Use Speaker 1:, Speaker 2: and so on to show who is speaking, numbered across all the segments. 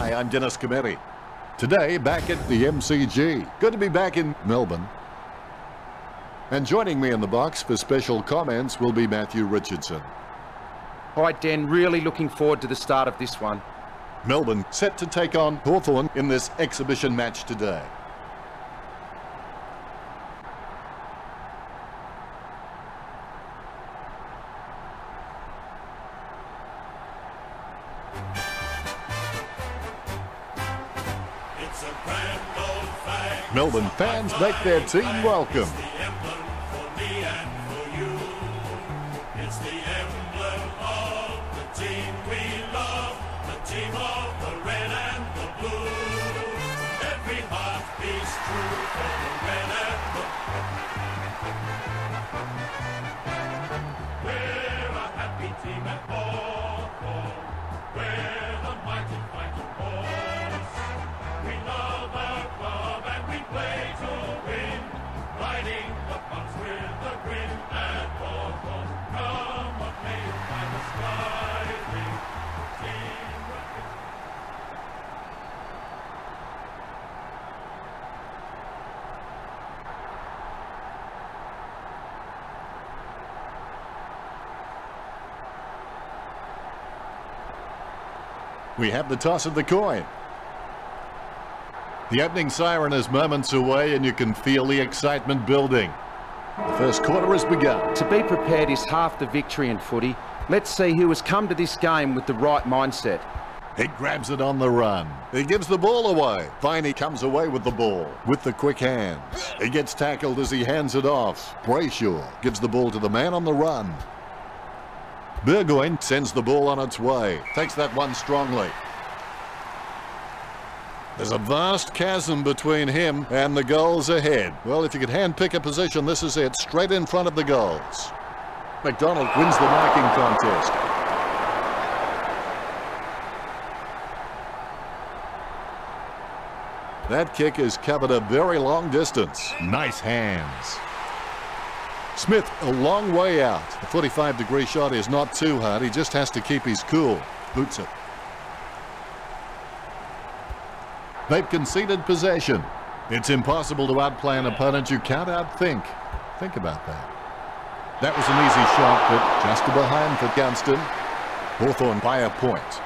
Speaker 1: Hi, I'm Dennis Cometti. Today, back at the MCG. Good to be back in Melbourne. And joining me in the box for special comments will be Matthew Richardson.
Speaker 2: Hi, Den. Really looking forward to the start of this one.
Speaker 1: Melbourne set to take on Hawthorn in this exhibition match today. Melbourne fans make their team welcome.
Speaker 3: It's the emblem of the team we love, the team of the red and the blue. Every heart beats true for the red and the blue. We're a happy team at Hawthorn. We're the mighty fighting horse. We love our club and we play to win, riding the bumps with the grin at Hawthorn. Come what may by the sky ring, team rocket.
Speaker 1: We have the toss of the coin. The opening siren is moments away and you can feel the excitement building. The first quarter has begun.
Speaker 2: To be prepared is half the victory in footy. Let's see who has come to this game with the right mindset.
Speaker 1: He grabs it on the run. He gives the ball away. Finey comes away with the ball with the quick hands. He gets tackled as he hands it off. Brayshaw gives the ball to the man on the run. Burgoyne sends the ball on its way. Takes that one strongly. There's a vast chasm between him and the goals ahead. Well, if you could hand-pick a position, this is it, straight in front of the goals. McDonald wins the marking contest. That kick has covered a very long distance. Nice hands. Smith a long way out. The 45-degree shot is not too hard. He just has to keep his cool. Boots it. They've conceded possession. It's impossible to outplay an opponent you can't outthink. Think about that. That was an easy shot, but just behind for Gunston. Hawthorn by a point.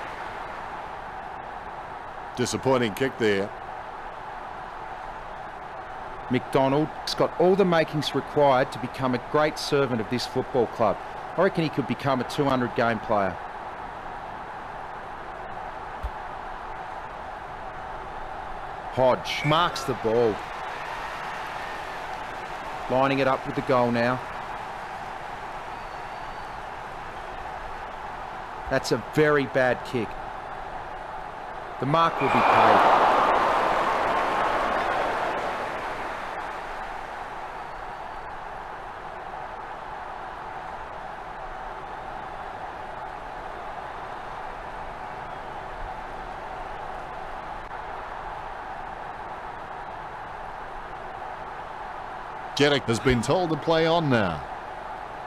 Speaker 1: Disappointing kick there.
Speaker 2: McDonald's got all the makings required to become a great servant of this football club. I reckon he could become a 200-game player. Hodge marks the ball. Lining it up with the goal now. That's a very bad kick. The mark will be paid.
Speaker 1: Jeddick has been told to play on now.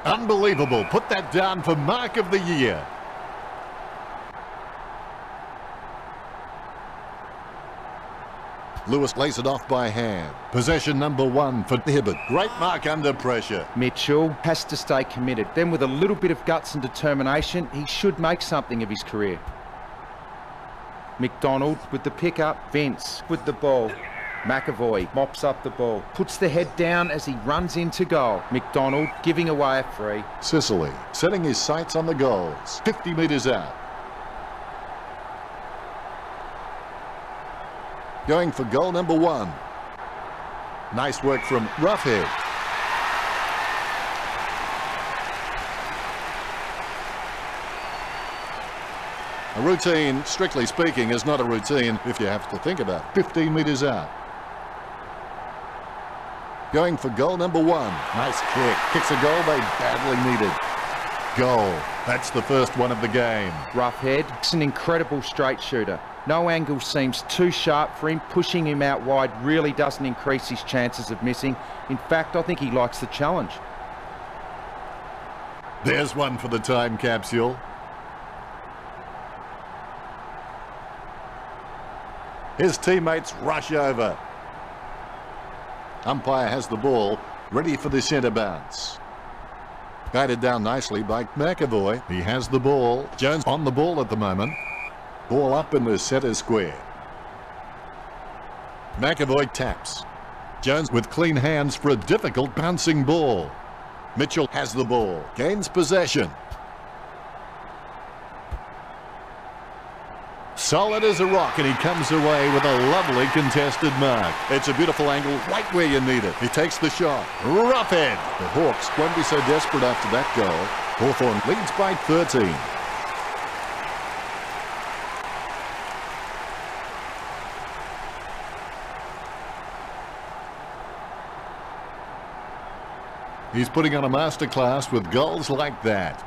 Speaker 1: Unbelievable. Put that down for mark of the year. Lewis lays it off by hand. Possession number 1 for Hibbert. Great mark under pressure.
Speaker 2: Mitchell has to stay committed. Then with a little bit of guts and determination, he should make something of his career. McDonald with the pickup. Vince with the ball. McAvoy mops up the ball, puts the head down as he runs into goal. McDonald giving away a free.
Speaker 1: Sicily setting his sights on the goals. 50 metres out. Going for goal number 1. Nice work from Roughhead. A routine, strictly speaking, is not a routine if you have to think about it. 15 metres out. Going for goal number 1. Nice kick. Kicks a goal they badly needed. Goal. That's the first one of the game.
Speaker 2: Roughhead. It's an incredible straight shooter. No angle seems too sharp for him. Pushing him out wide really doesn't increase his chances of missing. In fact, I think he likes the challenge.
Speaker 1: There's one for the time capsule. His teammates rush over. Umpire has the ball, ready for the centre bounce. Guided down nicely by McAvoy. He has the ball. Jones on the ball at the moment. Ball up in the centre square. McAvoy taps. Jones with clean hands for a difficult bouncing ball. Mitchell has the ball. Gains possession. Solid as a rock, and he comes away with a lovely contested mark. It's a beautiful angle, right where you need it. He takes the shot. Rough head. The Hawks won't be so desperate after that goal. Hawthorn leads by 13. He's putting on a masterclass with goals like that.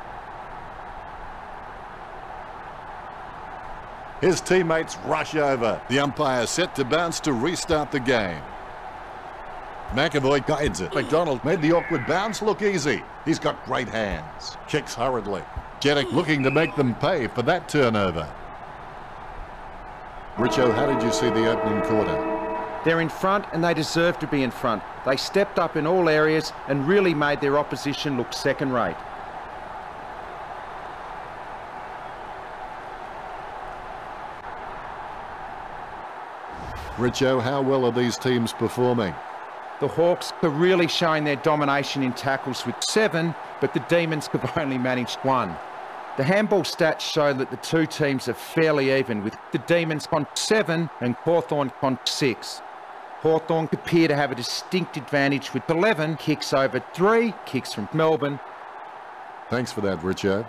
Speaker 1: His teammates rush over. The umpire set to bounce to restart the game. McAvoy guides it. McDonald made the awkward bounce look easy. He's got great hands. Kicks hurriedly. Jeddick looking to make them pay for that turnover. Richo, how did you see the opening quarter?
Speaker 2: They're in front and they deserve to be in front. They stepped up in all areas and really made their opposition look second rate.
Speaker 1: Richo, how well are these teams performing?
Speaker 2: The Hawks are really showing their domination in tackles with 7, but the Demons have only managed 1. The handball stats show that the two teams are fairly even, with the Demons on 7 and Hawthorn on 6. Hawthorn appear to have a distinct advantage with 11 kicks over 3 kicks from Melbourne.
Speaker 1: Thanks for that, Richo.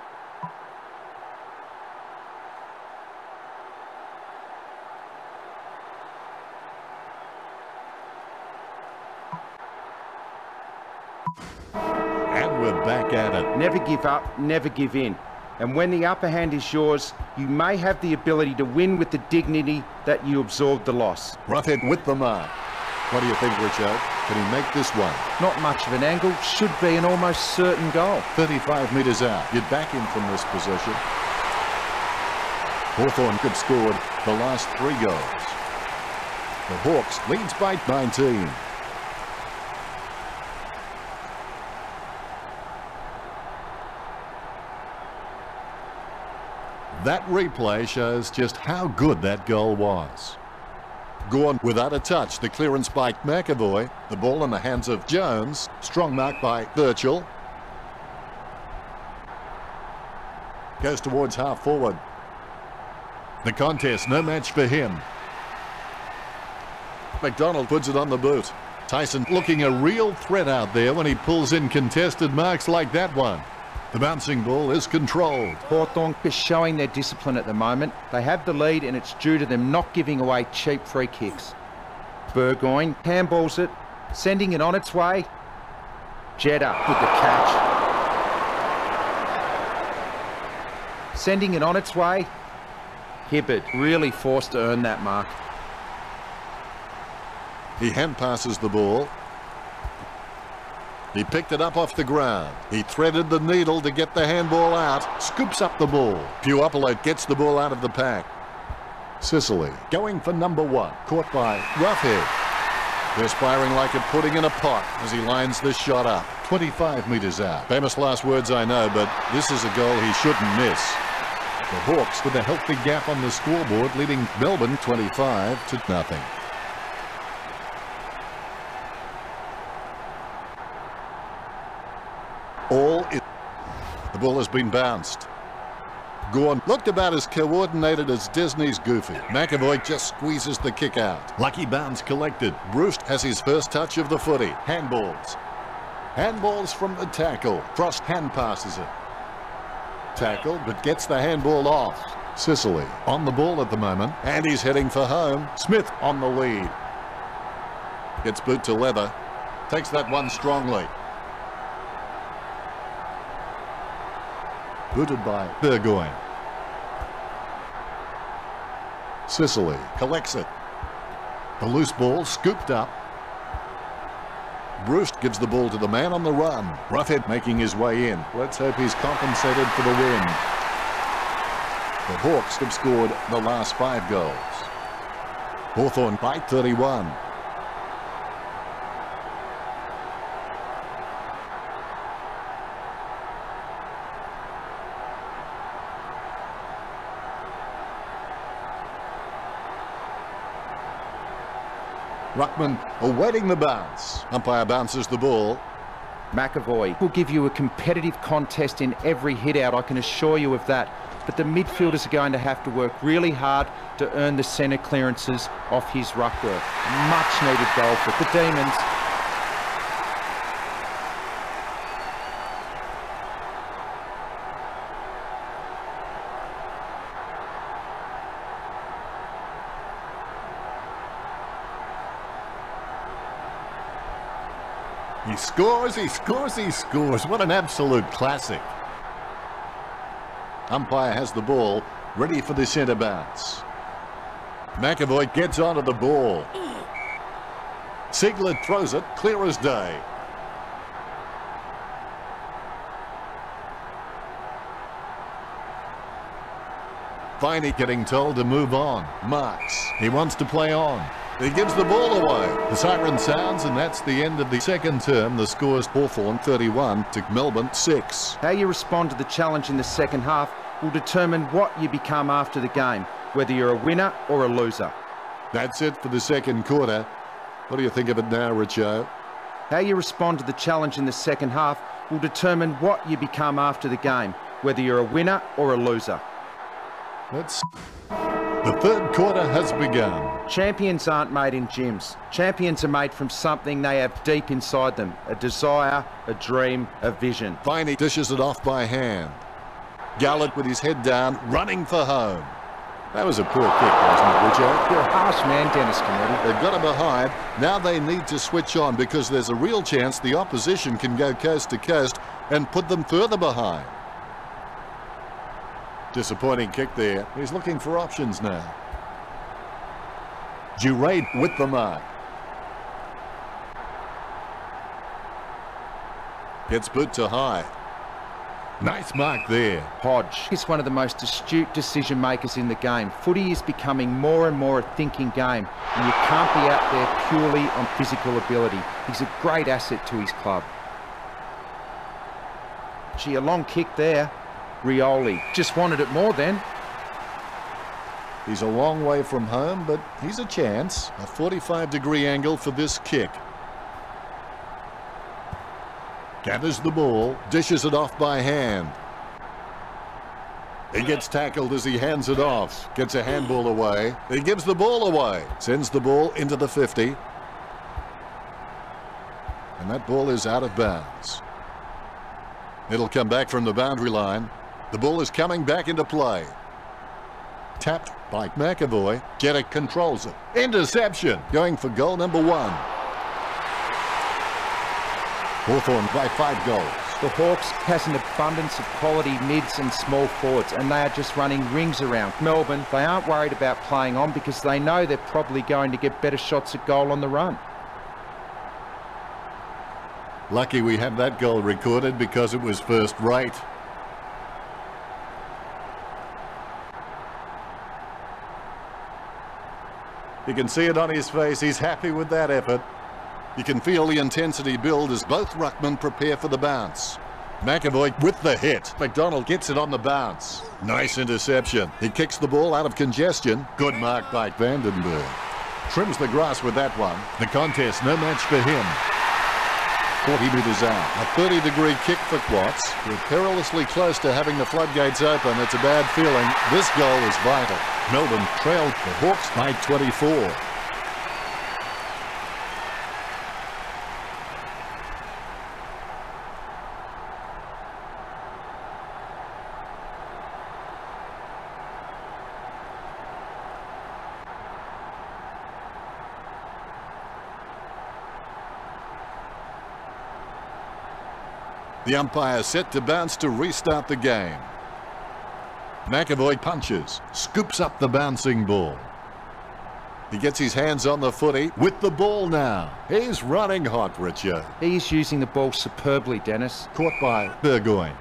Speaker 1: And we're back at it.
Speaker 2: Never give up, never give in. And when the upper hand is yours, you may have the ability to win with the dignity that you absorbed the loss.
Speaker 1: Roughhead with the mark. What do you think, Richo? Can he make this one?
Speaker 2: Not much of an angle, should be an almost certain goal.
Speaker 1: 35 metres out. Get back in from this position. Hawthorn have scored the last 3 goals. The Hawks leads by 19. That replay shows just how good that goal was. Gorn without a touch. The clearance by McAvoy. The ball in the hands of Jones. Strong mark by Birchall. Goes towards half forward. The contest, no match for him. McDonald puts it on the boot. Tyson looking a real threat out there when he pulls in contested marks like that one. The bouncing ball is controlled.
Speaker 2: Hawthorn is showing their discipline at the moment. They have the lead and it's due to them not giving away cheap free kicks. Burgoyne handballs it, sending it on its way. Jeddah with the catch. Sending it on its way. Hibbard really forced to earn that mark.
Speaker 1: He hand passes the ball. He picked it up off the ground. He threaded the needle to get the handball out. Scoops up the ball. Puopolo gets the ball out of the pack. Sicily going for number 1. Caught by Roughhead. Perspiring like a pudding in a pot as he lines this shot up. 25 metres out. Famous last words, I know, but this is a goal he shouldn't miss. The Hawks with a healthy gap on the scoreboard, leading Melbourne 25-0. The ball has been bounced. Gorn looked about as coordinated as Disney's Goofy. McAvoy just squeezes the kick out. Lucky bounce collected. Bruce has his first touch of the footy. Handballs. Handballs from the tackle. Cross hand passes it. Tackle, but gets the handball off. Sicily on the ball at the moment, and he's heading for home. Smith on the lead. Gets boot to leather. Takes that one strongly. Booted by Burgoyne. Sicily collects it. The loose ball scooped up. Bruce gives the ball to the man on the run. Roughhead making his way in. Let's hope he's compensated for the win. The Hawks have scored the last 5 goals. Hawthorn by 31. Ruckman awaiting the bounce. Umpire bounces the ball.
Speaker 2: McAvoy will give you a competitive contest in every hit out, I can assure you of that. But the midfielders are going to have to work really hard to earn the centre clearances off his ruck work. Much needed goal for the Demons.
Speaker 1: He scores, he scores, he scores. What an absolute classic. Umpire has the ball, ready for the centre bounce. McAvoy gets onto the ball. Siegler throws it, clear as day. Finally getting told to move on. Marks. He wants to play on. He gives the ball away. The siren sounds, and that's the end of the second term. The score's Hawthorn 31 to Melbourne 6.
Speaker 2: How you respond to the challenge in the second half will determine what you become after the game, whether you're a winner or a loser.
Speaker 1: That's it for the second quarter. What do you think of it now, Richo?
Speaker 2: How you respond to the challenge in the second half will determine what you become after the game, whether you're a winner or a loser.
Speaker 1: The third quarter has begun.
Speaker 2: Champions aren't made in gyms. Champions are made from something they have deep inside them. A desire, a dream, a vision.
Speaker 1: Finally dishes it off by hand. Gallett with his head down, running for home. That was a poor kick, wasn't it, Richard?
Speaker 2: You're a harsh man, Dennis Kennedy.
Speaker 1: They've got it behind. Now they need to switch on because there's a real chance the opposition can go coast to coast and put them further behind. Disappointing kick there. He's looking for options now. Jurade with the mark. Gets boot to high. Nice mark there.
Speaker 2: Hodge is one of the most astute decision makers in the game. Footy is becoming more and more a thinking game, and you can't be out there purely on physical ability. He's a great asset to his club. Gee, a long kick there. Rioli just wanted it more then.
Speaker 1: He's a long way from home, but he's a chance. A 45-degree angle for this kick. Gathers the ball, dishes it off by hand. He gets tackled as he hands it off. Gets a handball away. He gives the ball away. Sends the ball into the 50. And that ball is out of bounds. It'll come back from the boundary line. The ball is coming back into play. Tapped by McAvoy. Jetta controls it. Interception. Going for goal number 1. Hawthorn by 5 goals.
Speaker 2: The Hawks has an abundance of quality mids and small forwards, and they are just running rings around. Melbourne, they aren't worried about playing on because they know they're probably going to get better shots at goal on the run.
Speaker 1: Lucky we have that goal recorded because it was first rate. You can see it on his face. He's happy with that effort. You can feel the intensity build as both ruckmen prepare for the bounce. McAvoy with the hit. McDonald gets it on the bounce. Nice interception. He kicks the ball out of congestion. Good mark by Vandenberg. Trims the grass with that one. The contest, no match for him. 40 metres out. A 30-degree kick for Quats. We're perilously close to having the floodgates open. It's a bad feeling. This goal is vital. Melbourne trailed the Hawks by 24. The umpire set to bounce to restart the game. McAvoy punches, scoops up the bouncing ball. He gets his hands on the footy with the ball now. He's running hot, Richard.
Speaker 2: He's using the ball superbly, Dennis.
Speaker 1: Caught by Burgoyne.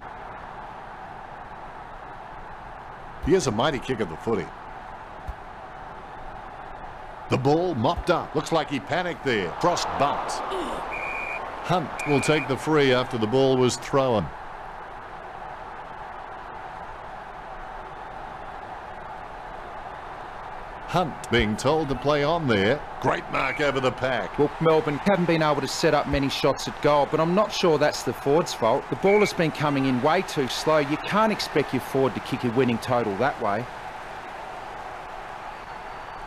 Speaker 1: He has a mighty kick of the footy. The ball mopped up. Looks like he panicked there. Crossed bumped. Hunt will take the free after the ball was thrown. Hunt being told to play on there. Great mark over the pack.
Speaker 2: Well, Melbourne haven't been able to set up many shots at goal, but I'm not sure that's the forward's fault. The ball has been coming in way too slow. You can't expect your forward to kick a winning total that way.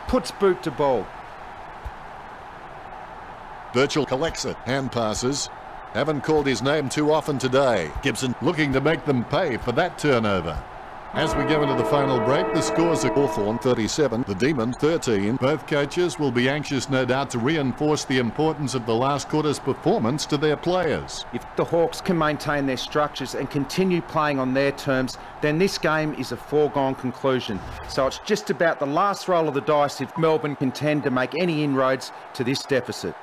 Speaker 2: Puts boot to ball.
Speaker 1: Birchall collects it. Hand passes. Haven't called his name too often today. Gibson looking to make them pay for that turnover. As we go into the final break, the scores are Hawthorn 37, the Demons 13. Both coaches will be anxious, no doubt, to reinforce the importance of the last quarter's performance to their players.
Speaker 2: If the Hawks can maintain their structures and continue playing on their terms, then this game is a foregone conclusion. So it's just about the last roll of the dice if Melbourne can tend to make any inroads to this deficit.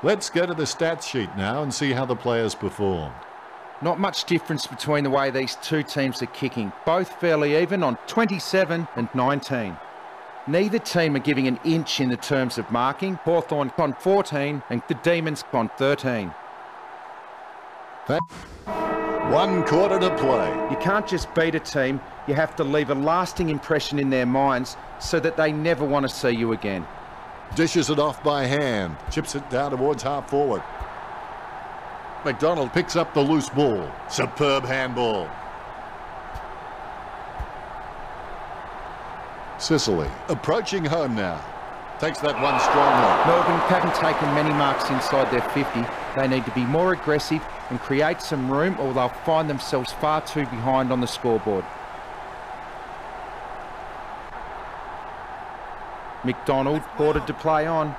Speaker 1: Let's go to the stats sheet now and see how the players performed.
Speaker 2: Not much difference between the way these two teams are kicking. Both fairly even on 27 and 19. Neither team are giving an inch in the terms of marking. Hawthorn on 14 and the Demons on 13.
Speaker 1: 1 quarter to play.
Speaker 2: You can't just beat a team. You have to leave a lasting impression in their minds so that they never want to see you again.
Speaker 1: Dishes it off by hand. Chips it down towards half forward. McDonald picks up the loose ball. Superb handball. Sicily approaching home now. Takes that one strongly.
Speaker 2: Melbourne haven't taken many marks inside their 50. They need to be more aggressive and create some room, or they'll find themselves far too behind on the scoreboard. McDonald ordered to play on.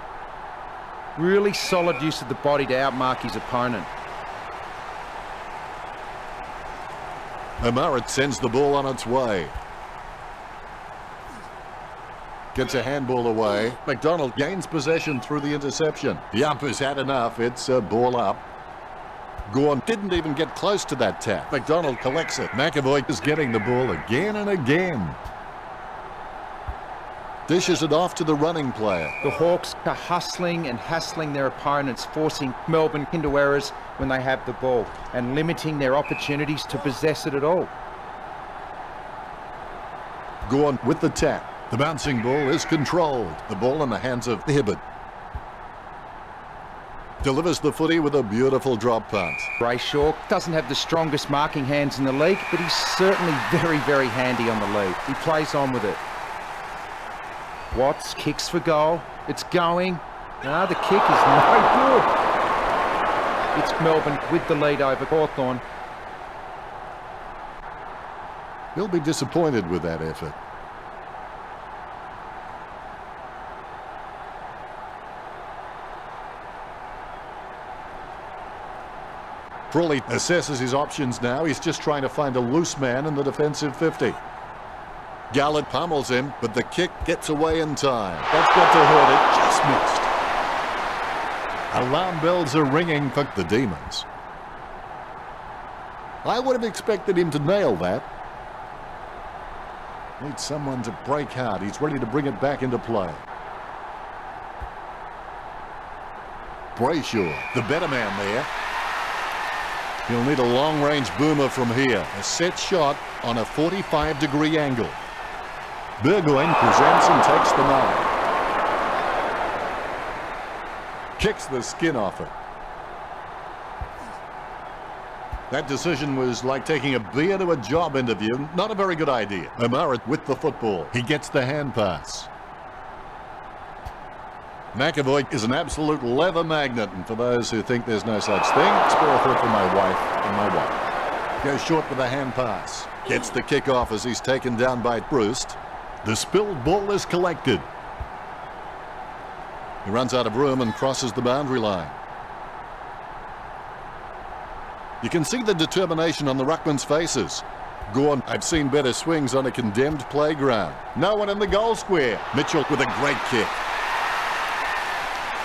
Speaker 2: Really solid use of the body to outmark his opponent.
Speaker 1: O'Mara sends the ball on its way. Gets a handball away. McDonald gains possession through the interception. The ump has had enough. It's a ball up. Gorn didn't even get close to that tap. McDonald collects it. McAvoy is getting the ball again and again. Dishes it off to the running player.
Speaker 2: The Hawks are hustling and hassling their opponents, forcing Melbourne into errors when they have the ball and limiting their opportunities to possess it at all.
Speaker 1: Gorn with the tap. The bouncing ball is controlled. The ball in the hands of Hibbert. Delivers the footy with a beautiful drop punt.
Speaker 2: Brayshaw doesn't have the strongest marking hands in the league, but he's certainly very, very handy on the lead. He plays on with it. Watts kicks for goal. It's going. No, the kick is no good. It's Melbourne with the lead over Hawthorn.
Speaker 1: He'll be disappointed with that effort. Frawley assesses his options now. He's just trying to find a loose man in the defensive 50. Gallard pummels him, but the kick gets away in time. That's got to hurt it. Just missed. Alarm bells are ringing for the Demons. I would have expected him to nail that. Needs someone to break hard. He's ready to bring it back into play. Brayshaw, the better man there. He'll need a long-range boomer from here. A set shot on a 45-degree angle. Burgoyne presents and takes the mark. Kicks the skin off it. That decision was like taking a beer to a job interview. Not a very good idea. O'Mara with the football. He gets the hand pass. McAvoy is an absolute leather magnet, and for those who think there's no such thing, spare a thought for my wife and my wife. Goes short with a hand pass. Gets the kick off as he's taken down by Bruce. The spilled ball is collected. He runs out of room and crosses the boundary line. You can see the determination on the ruckman's faces. Gorn, I've seen better swings on a condemned playground. No one in the goal square. Mitchell with a great kick.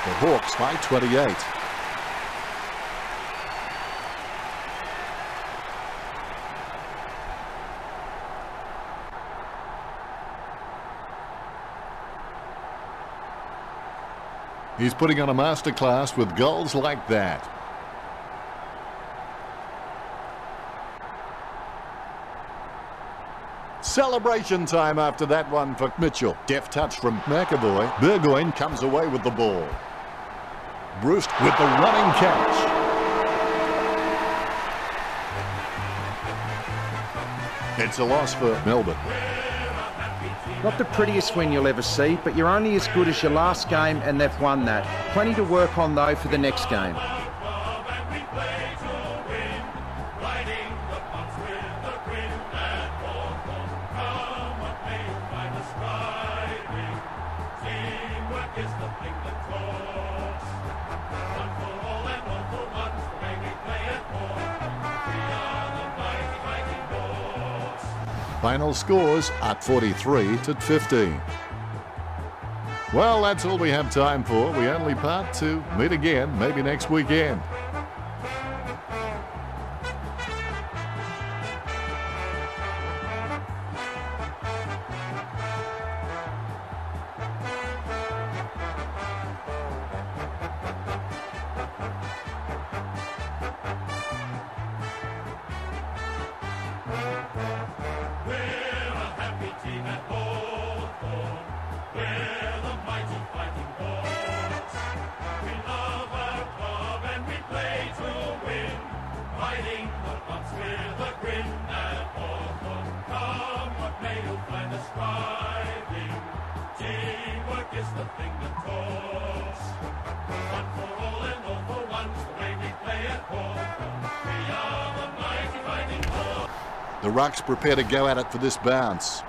Speaker 1: The Hawks by 28. He's putting on a masterclass with goals like that. Celebration time after that one for Mitchell. Deft touch from McAvoy. Burgoyne comes away with the ball. Bruce with the running catch. It's a loss for Melbourne.
Speaker 2: Not the prettiest win you'll ever see, but you're only as good as your last game, and they've won that. Plenty to work on, though, for the next game.
Speaker 1: Final scores at 43 to 15. Well, that's all we have time for. We only part to meet again, maybe next weekend.
Speaker 3: We're a happy team at Hawthorn. We're the mighty fighting Hawks. We love our club and we play to win. Fighting the bumps with a grin at Hawthorn. Come what may, you'll find us striving. Teamwork is the thing that talks. One for all and all for one's the way we play at Hawthorn. We are the mighty fighting Hawks.
Speaker 1: The Rucks prepare to go at it for this bounce.